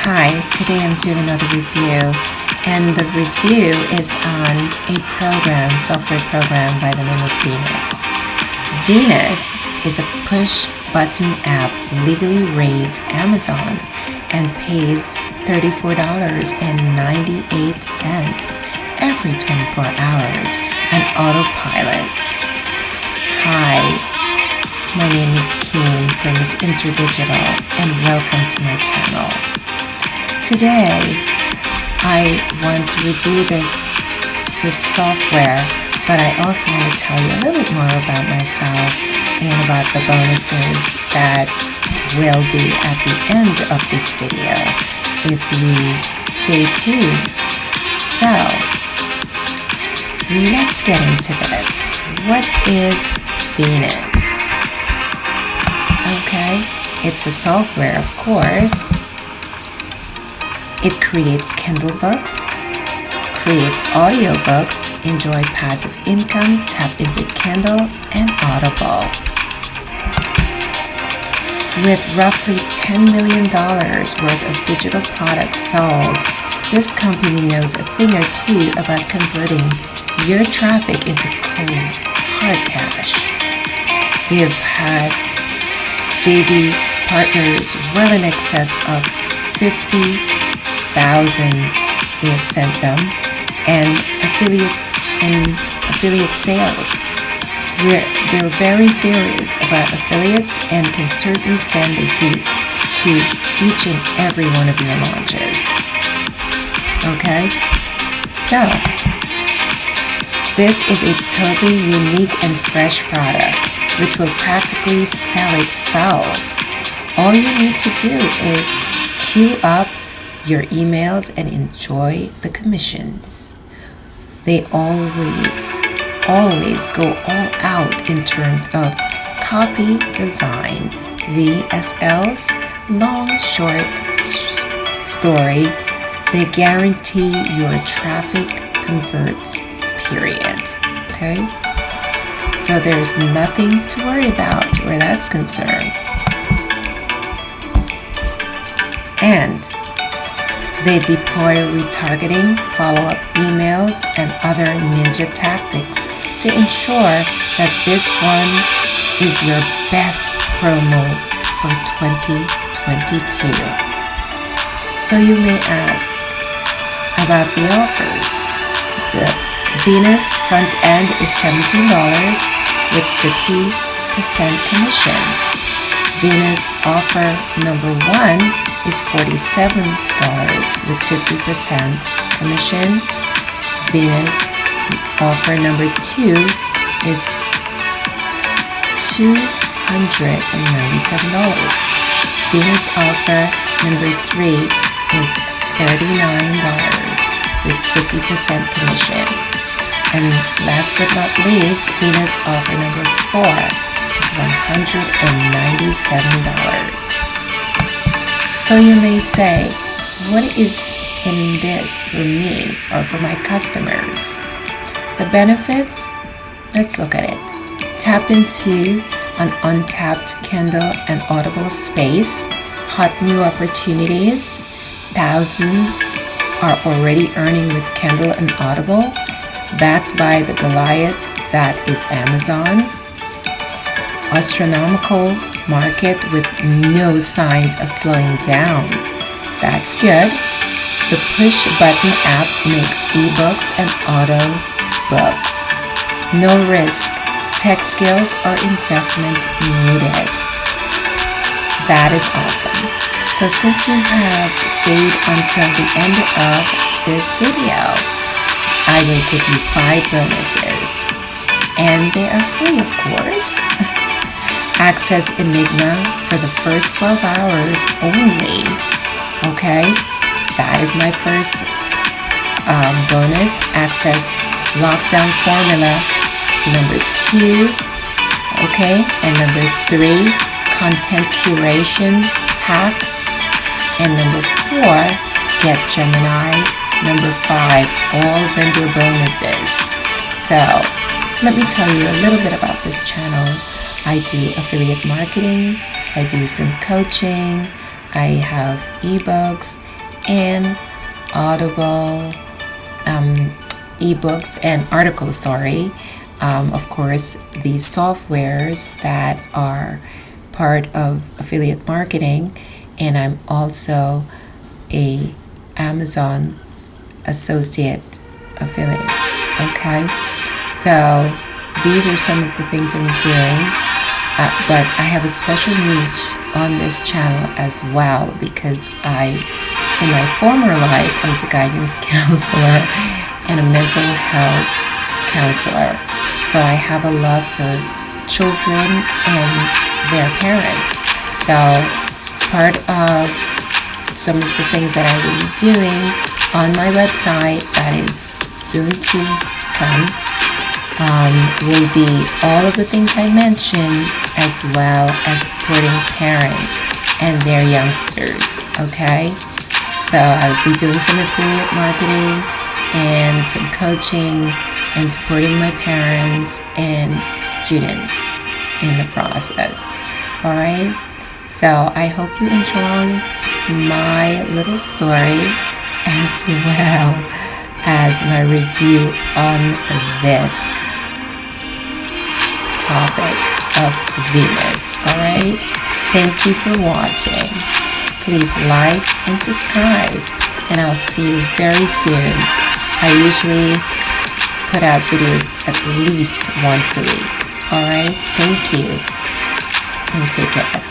Hi, today I'm doing another review, and the review is on a software program by the name of Venus. Venus is a push-button app legally raids Amazon and pays $34.98 every 24 hours and autopilots. Hi, my name is Keen from Ms.Interdigital, and welcome to my channel. Today, I want to review this software, but I also want to tell you a little bit more about myself and about the bonuses that will be at the end of this video if you stay tuned. So, let's get into this. What is Venus? Okay, it's a software, of course. It creates Kindle books, create audiobooks, enjoy passive income, tap into Kindle and Audible. With roughly $10 million worth of digital products sold, this company knows a thing or two about converting your traffic into cold, hard cash. They've had JV partners well in excess of 50,000 they have sent them, and affiliate sales. They're very serious about affiliates and can certainly send the heat to each and every one of your launches. Okay? So, this is a totally unique and fresh product which will practically sell itself. All you need to do is queue up your emails and enjoy the commissions. They always go all out in terms of copy design, VSLs, long, short story. They guarantee your traffic converts, period. Okay? So there's nothing to worry about where that's concerned. And they deploy retargeting, follow-up emails, and other ninja tactics to ensure that this one is your best promo for 2022. So you may ask about the offers. The Venus front end is $17 with 50% commission. Venus offer number 1 is $47 with 50% commission. Venus offer number 2 is $297. Venus offer number 3 is $39 with 50% commission. And last but not least, Venus offer number 4 is $197. So you may say, what is in this for me or for my customers? The benefits? Let's look at it. Tap into an untapped Kindle and Audible space, hot new opportunities. Thousands are already earning with Kindle and Audible, backed by the Goliath that is Amazon. Astronomical market with no signs of slowing down. That's good. The push button app makes ebooks and auto books. No risk, tech skills or investment needed. That is awesome. So since you have stayed until the end of this video, I will give you 5 bonuses. And they are free, of course. Access Enigma for the first 12 hours only. Okay, that is my first bonus. Access Lockdown Formula number 2. Okay, and number 3, Content Curation Hack. And number 4, Get Gemini. Number 5, all vendor bonuses. So, let me tell you a little bit about this channel. I do affiliate marketing, I do some coaching, I have ebooks, and Audible ebooks and articles, of course, the softwares that are part of affiliate marketing, and I'm also a Amazon associate affiliate. Okay, so these are some of the things I'm doing, but I have a special niche on this channel as well because in my former life, I was a guidance counselor and a mental health counselor. So I have a love for children and their parents. So part of some of the things that I will be doing on my website that is soon to come will be all of the things I mentioned, as well as supporting parents and their youngsters. Okay, so I'll be doing some affiliate marketing and some coaching and supporting my parents and students in the process. All right, so I hope you enjoy my little story as well as my review on this topic of Venus. All right, thank you for watching. Please like and subscribe, and I'll see you very soon. I usually put out videos at least once a week. All right, thank you, and take care.